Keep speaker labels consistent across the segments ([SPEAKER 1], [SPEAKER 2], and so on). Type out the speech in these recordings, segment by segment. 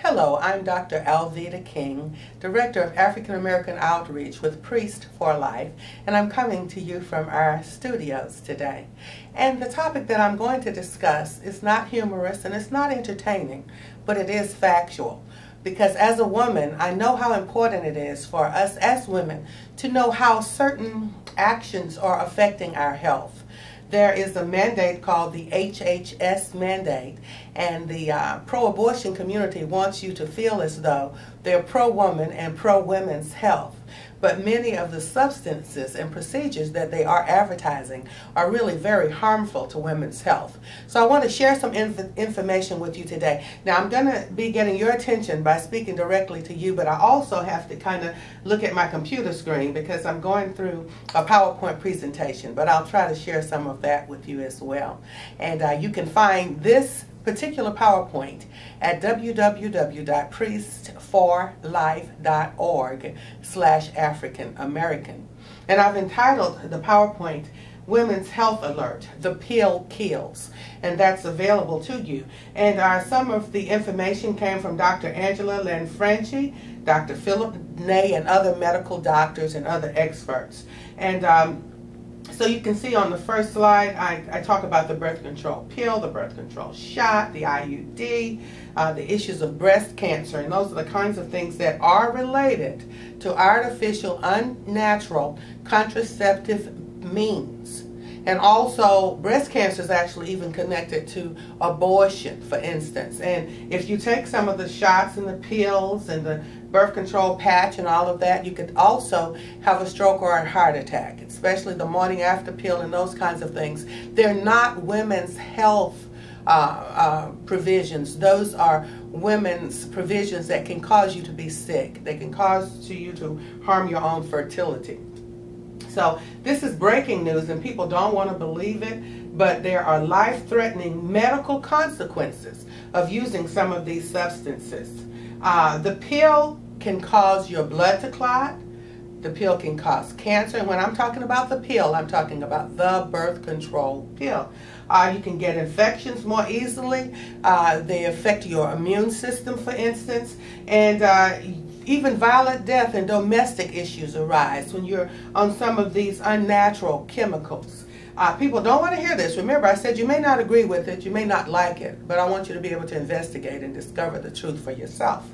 [SPEAKER 1] Hello, I'm Dr. Alveda King, Director of African American Outreach with Priest for Life, and I'm coming to you from our studios today. And the topic that I'm going to discuss is not humorous and it's not entertaining, but it is factual. Because as a woman, I know how important it is for us as women to know how certain actions are affecting our health. There is a mandate called the HHS mandate, and the pro-abortion community wants you to feel as though they're pro-woman and pro-women's health. But many of the substances and procedures that they are advertising are really very harmful to women's health. So I want to share some information with you today. Now I'm going to be getting your attention by speaking directly to you, but I also have to kind of look at my computer screen because I'm going through a PowerPoint presentation, but I'll try to share some of that with you as well. And you can find this particular PowerPoint at www.priestforlife.org/African American. And I've entitled the PowerPoint Women's Health Alert, The Pill Kills, and that's available to you. And some of the information came from Dr. Angela Lanfranchi, Dr. Philip Ney, and other medical doctors and other experts. And so you can see on the first slide, I talk about the birth control pill, the birth control shot, the IUD, the issues of breast cancer, and those are the kinds of things that are related to artificial, unnatural contraceptive means. And also, breast cancer is actually even connected to abortion, for instance. And if you take some of the shots and the pills and the birth control patch and all of that, you could also have a stroke or a heart attack, especially the morning after pill and those kinds of things. They're not women's health provisions. Those are women's provisions that can cause you to be sick. They can cause you to harm your own fertility. So this is breaking news and people don't want to believe it, but there are life-threatening medical consequences of using some of these substances. The pill can cause your blood to clot. The pill can cause cancer. And when I'm talking about the pill, I'm talking about the birth control pill. You can get infections more easily. They affect your immune system, for instance. And even violent death and domestic issues arise when you're on some of these unnatural chemicals. People don't want to hear this. Remember, I said you may not agree with it, you may not like it, but I want you to be able to investigate and discover the truth for yourself.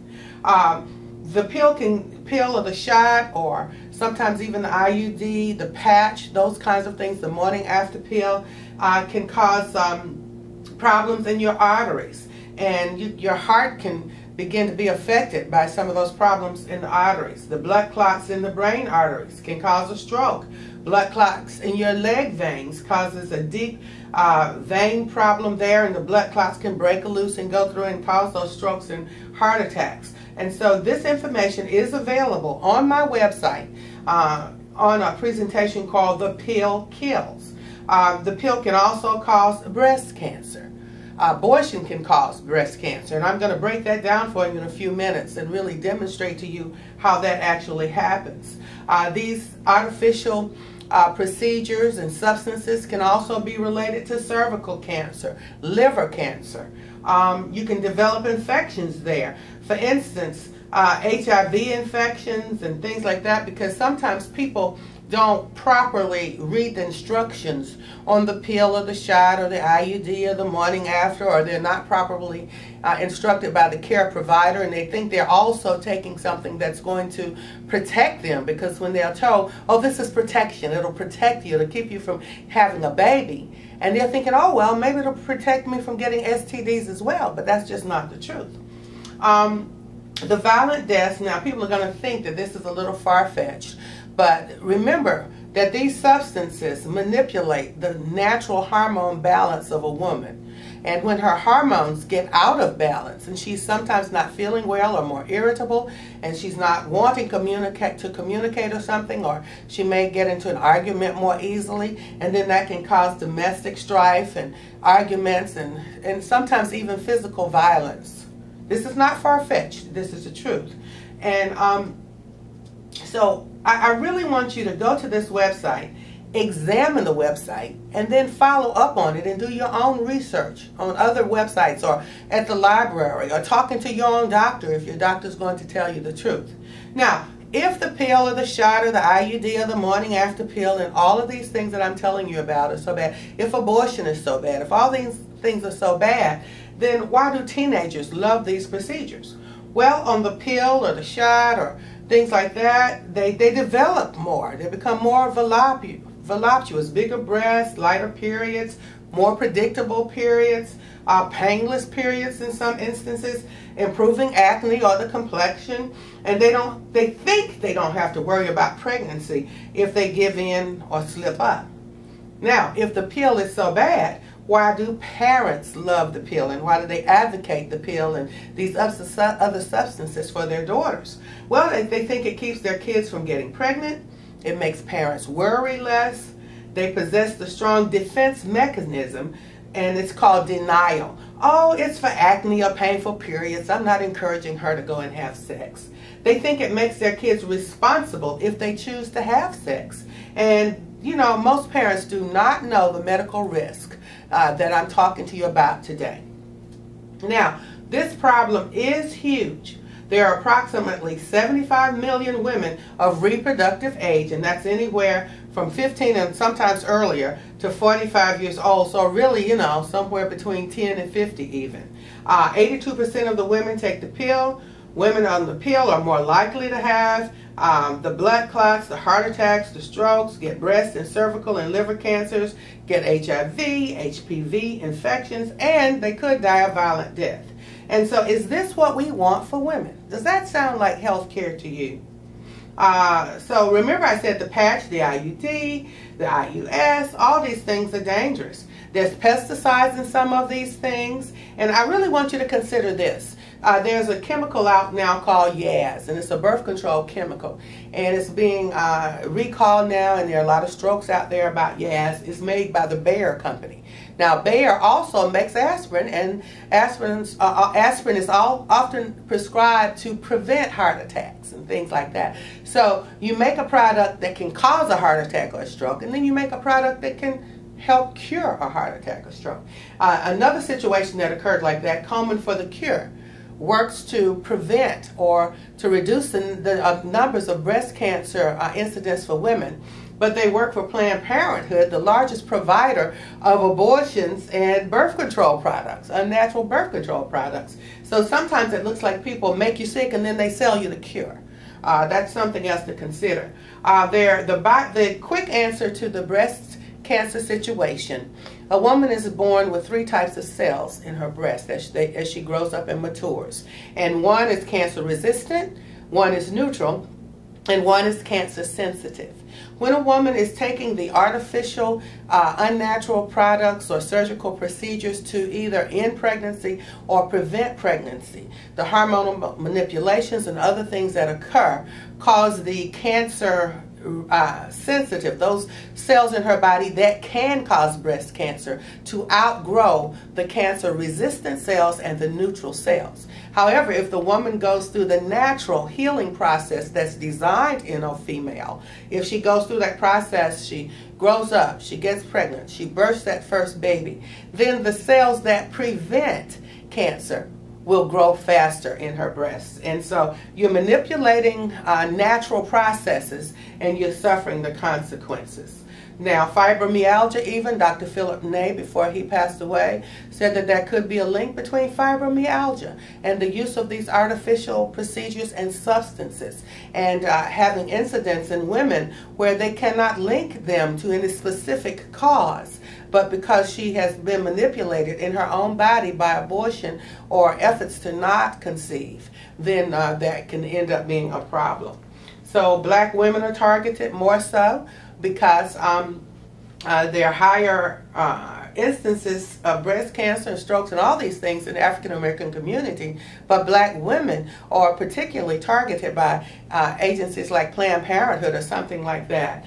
[SPEAKER 1] The pill or the shot, or sometimes even the IUD, the patch, those kinds of things, the morning after pill, can cause problems in your arteries. And your heart can begin to be affected by some of those problems in the arteries. The blood clots in the brain arteries can cause a stroke. Blood clots in your leg veins causes a deep vein problem there, and the blood clots can break loose and go through and cause those strokes and heart attacks. And so this information is available on my website on a presentation called The Pill Kills. The pill can also cause breast cancer. Abortion can cause breast cancer, and I'm going to break that down for you in a few minutes and really demonstrate to you how that actually happens. These artificial procedures and substances can also be related to cervical cancer, liver cancer. You can develop infections there. For instance, HIV infections and things like that, because sometimes people don't properly read the instructions on the pill or the shot or the IUD or the morning after, or they're not properly instructed by the care provider, and they think they're also taking something that's going to protect them, because when they're told, oh, this is protection, it'll protect you, it'll keep you from having a baby, and they're thinking, oh, well, maybe it'll protect me from getting STDs as well, but that's just not the truth. The violent deaths, now people are going to think that this is a little far-fetched, but remember that these substances manipulate the natural hormone balance of a woman. And when her hormones get out of balance and she's sometimes not feeling well or more irritable and she's not wanting to communicate or something, or she may get into an argument more easily, and then that can cause domestic strife and arguments and sometimes even physical violence. This is not far-fetched. This is the truth. And so I really want you to go to this website examine the website and then follow up on it and do your own research on other websites or at the library or talking to your own doctor if your doctor's going to tell you the truth. Now, if the pill or the shot or the IUD or the morning after pill and all of these things that I'm telling you about are so bad, if abortion is so bad, if all these things are so bad, then why do teenagers love these procedures? Well, on the pill or the shot or things like that, they develop more. They become more voluptuous, bigger breasts, lighter periods, more predictable periods, painless periods in some instances, improving acne or the complexion, and they think they don't have to worry about pregnancy if they give in or slip up. Now, if the pill is so bad, why do parents love the pill, and why do they advocate the pill and these other substances for their daughters? Well, they think it keeps their kids from getting pregnant. It makes parents worry less. They possess the strong defense mechanism, and it's called denial. Oh, it's for acne or painful periods. I'm not encouraging her to go and have sex. They think it makes their kids responsible if they choose to have sex. And, you know, most parents do not know the medical risk that I'm talking to you about today. Now, this problem is huge. There are approximately 75 million women of reproductive age, and that's anywhere from 15 and sometimes earlier to 45 years old. So really, you know, somewhere between 10 and 50 even. 82% of the women take the pill. Women on the pill are more likely to have the blood clots, the heart attacks, the strokes, get breast and cervical and liver cancers, get HIV, HPV infections, and they could die a violent death. And so is this what we want for women? Does that sound like health care to you? So remember I said the patch, the IUD, the IUS, all these things are dangerous. There's pesticides in some of these things, and I really want you to consider this. There's a chemical out now called Yaz, and it's a birth control chemical, and it's being recalled now, and there are a lot of strokes out there about Yaz. It's made by the Bayer company. Now, Bayer also makes aspirin, and aspirin is often prescribed to prevent heart attacks and things like that. So you make a product that can cause a heart attack or a stroke, and then you make a product that can help cure a heart attack or stroke. Another situation that occurred like that, Komen for the Cure, works to prevent or to reduce the numbers of breast cancer incidents for women. But they work for Planned Parenthood, the largest provider of abortions and birth control products, unnatural birth control products. So sometimes it looks like people make you sick and then they sell you the cure. That's something else to consider. The quick answer to the breast cancer situation: a woman is born with 3 types of cells in her breast as she grows up and matures. And one is cancer resistant, one is neutral, and one is cancer sensitive. When a woman is taking the artificial, unnatural products or surgical procedures to either end pregnancy or prevent pregnancy, the hormonal manipulations and other things that occur cause the cancer sensitive, those cells in her body that can cause breast cancer, to outgrow the cancer resistant cells and the neutral cells. However, if the woman goes through the natural healing process that's designed in a female, if she goes through that process, she grows up, she gets pregnant, she births that first baby, then the cells that prevent cancer will grow faster in her breasts. And so you're manipulating natural processes and you're suffering the consequences. Now, fibromyalgia, even Dr. Philip Ney, before he passed away, said that there could be a link between fibromyalgia and the use of these artificial procedures and substances, and having incidents in women where they cannot link them to any specific cause, but because she has been manipulated in her own body by abortion or efforts to not conceive, then that can end up being a problem. So black women are targeted more so because they're higher instances of breast cancer and strokes and all these things in the African American community, but black women are particularly targeted by agencies like Planned Parenthood or something like that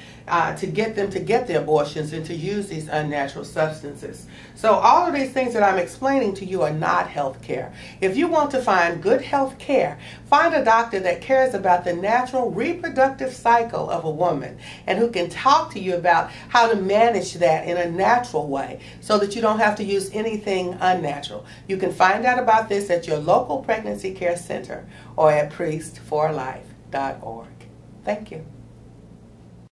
[SPEAKER 1] to get them to get the abortions and to use these unnatural substances. So all of these things that I'm explaining to you are not health care. If you want to find good health care, find a doctor that cares about the natural reproductive cycle of a woman and who can talk to you about how to manage that in a natural way so that you don't have to use anything unnatural. You can find out about this at your local pregnancy care center or at priestforlife.org. Thank you.